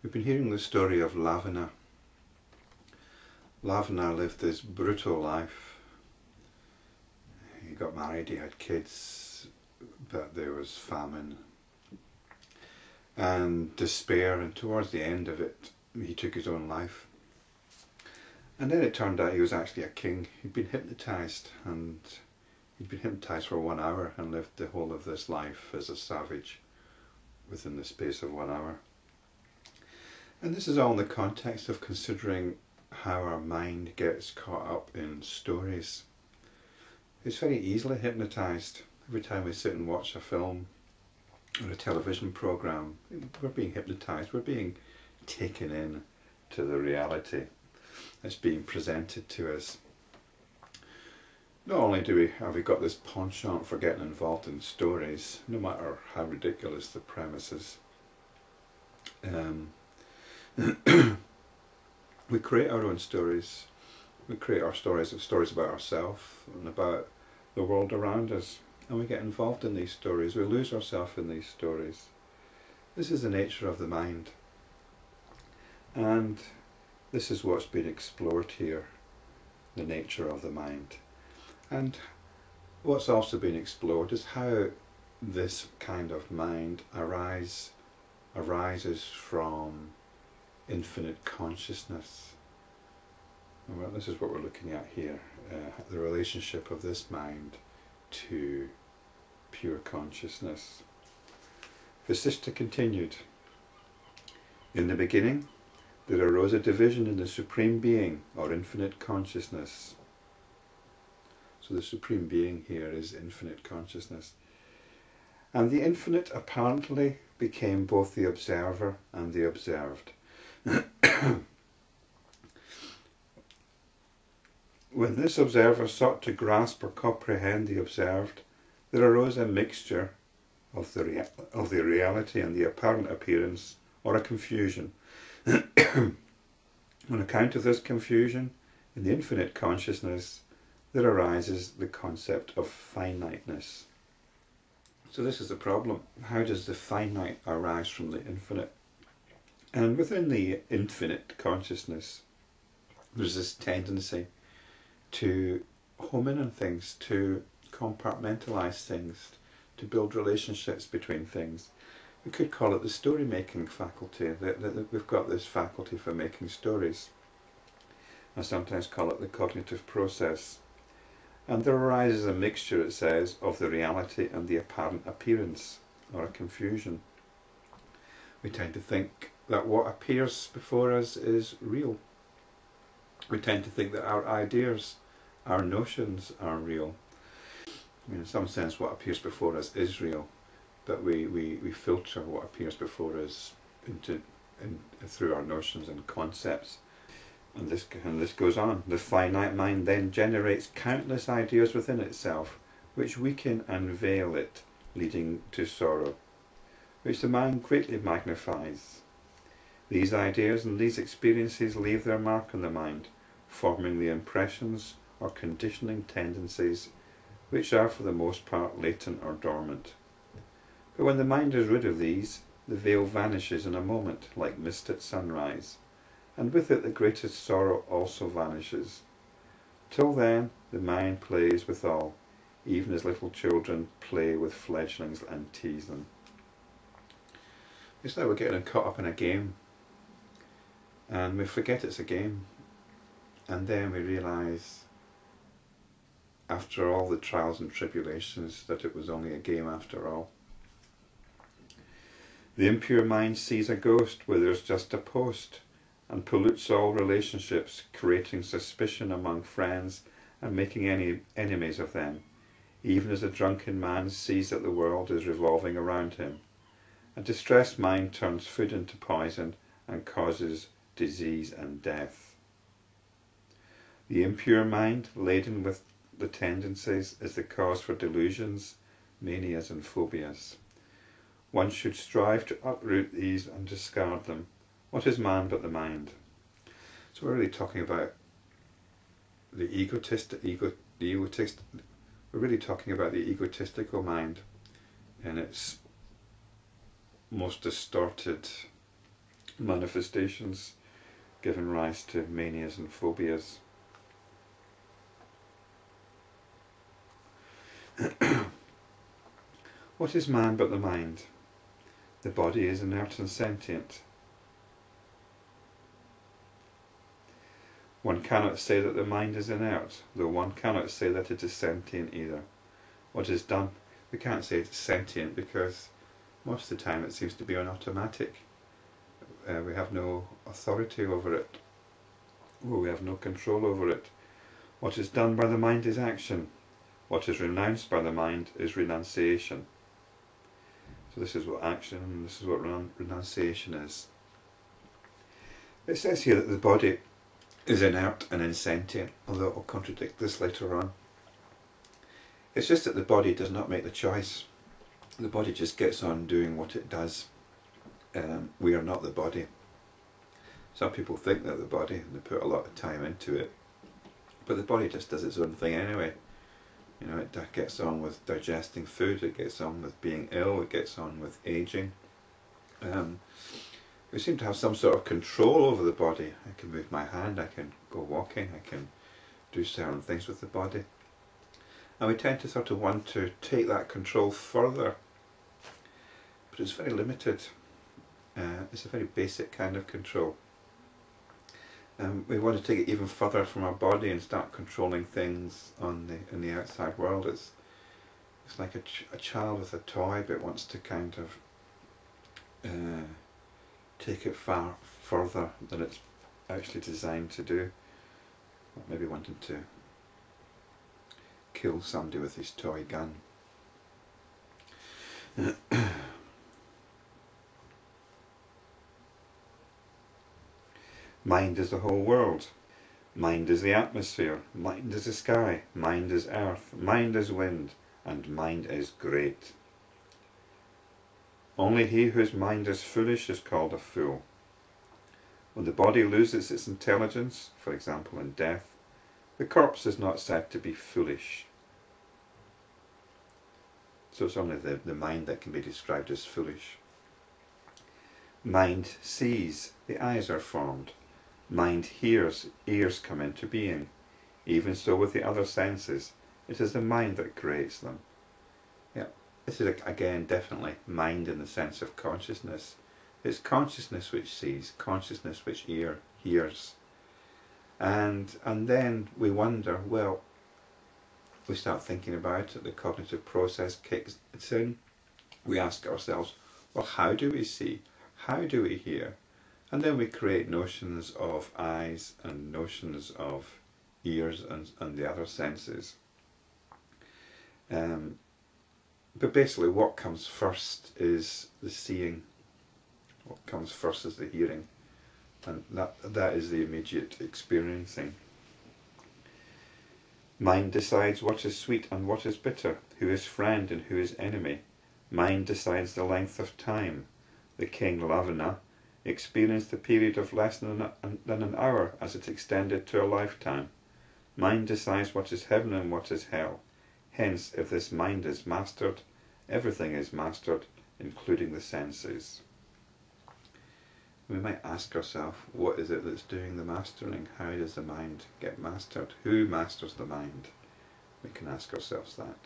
We've been hearing the story of Lavana. Lavana lived this brutal life. He got married, he had kids, but there was famine and despair, and towards the end of it he took his own life. And then it turned out he was actually a king. He'd been hypnotised, and he'd been hypnotised for 1 hour and lived the whole of this life as a savage within the space of 1 hour. And this is all in the context of considering how our mind gets caught up in stories. It's very easily hypnotised. Every time we sit and watch a film or a television programme, we're being hypnotised, we're being taken in to the reality that's being presented to us. Not only have we got this penchant for getting involved in stories, no matter how ridiculous the premises, we create our own stories. We create our stories about ourselves and about the world around us, and we get involved in these stories. We lose ourselves in these stories. This is the nature of the mind, and this is what's been explored here, the nature of the mind. And what's also been explored is how this kind of mind arises from infinite consciousness. Well, this is what we're looking at here, the relationship of this mind to pure consciousness. Vasistha continued, "In the beginning there arose a division in the Supreme Being, or infinite consciousness." So the Supreme Being here is infinite consciousness. "And the infinite apparently became both the observer and the observed. When this observer sought to grasp or comprehend the observed, there arose a mixture of the reality and the apparent appearance, or a confusion. On account of this confusion, in the infinite consciousness, there arises the concept of finiteness." So this is the problem. How does the finite arise from the infinite? And within the infinite consciousness, there's this tendency to home in on things, to compartmentalise things, to build relationships between things. We could call it the story-making faculty. That we've got this faculty for making stories. I sometimes call it the cognitive process. And there arises a mixture, it says, of the reality and the apparent appearance, or a confusion. We tend to think that what appears before us is real. We tend to think that our ideas, our notions are real. I mean, in some sense what appears before us is real, but we filter what appears before us through our notions and concepts. And this goes on. The finite mind then generates countless ideas within itself, which weaken and veil it, leading to sorrow, which the mind greatly magnifies. These ideas and these experiences leave their mark on the mind, forming the impressions or conditioning tendencies, which are for the most part latent or dormant. But when the mind is rid of these, the veil vanishes in a moment, like mist at sunrise, and with it the greatest sorrow also vanishes. Till then the mind plays with all, even as little children play with fledglings and tease them. It's like we're getting caught up in a game, and we forget it's a game, and then we realise after all the trials and tribulations that it was only a game after all. The impure mind sees a ghost where there's just a post, and pollutes all relationships, creating suspicion among friends and making enemies of them, even as a drunken man sees that the world is revolving around him. A distressed mind turns food into poison and causes disease and death. The impure mind, laden with the tendencies, is the cause for delusions, manias and phobias. One should strive to uproot these and discard them. What is man but the mind? So we're really talking about the we're really talking about the egotistical mind in its most distorted manifestations giving rise to manias and phobias. What is man but the mind? The body is inert and sentient. One cannot say that the mind is inert, though one cannot say that it is sentient either. What is done? We can't say it's sentient because most of the time it seems to be on automatic. We have no authority over it. We have no control over it. What is done by the mind is action. What is renounced by the mind is renunciation. So this is what action and this is what renunciation is. It says here that the body is inert and insentient, although it will contradict this later on. It's just that the body does not make the choice. The body just gets on doing what it does. We are not the body. Some people think they're the body and they put a lot of time into it, but the body just does its own thing anyway. You know, it gets on with digesting food, it gets on with being ill, it gets on with aging. We seem to have some sort of control over the body. I can move my hand, I can go walking, I can do certain things with the body. And we tend to sort of want to take that control further, but it's very limited. It's a very basic kind of control. We want to take it even further from our body and start controlling things in the outside world. It's like a child with a toy, but wants to kind of take it far further than it's actually designed to do. Maybe wanting to kill somebody with his toy gun. Mind is the whole world. Mind is the atmosphere. Mind is the sky. Mind is earth. Mind is wind. And mind is great. Only he whose mind is foolish is called a fool. When the body loses its intelligence, for example in death, the corpse is not said to be foolish. So it's only the mind that can be described as foolish. Mind sees, the eyes are formed. Mind hears, ears come into being. Even so with the other senses, it is the mind that creates them. Yeah, this is again definitely mind in the sense of consciousness. It's consciousness which sees, consciousness which hears. And then we wonder, well, we start thinking about it, the cognitive process kicks in. We ask ourselves, well, how do we see? How do we hear? And then we create notions of eyes and notions of ears and the other senses. But basically what comes first is the seeing. What comes first is the hearing. And that is the immediate experiencing. Mind decides what is sweet and what is bitter, who is friend and who is enemy. Mind decides the length of time. The king Lavana experienced a period of less than an hour as it extended to a lifetime. Mind decides what is heaven and what is hell. Hence, if this mind is mastered, everything is mastered, including the senses. We might ask ourselves, what is it that's doing the mastering? How does the mind get mastered? Who masters the mind? We can ask ourselves that.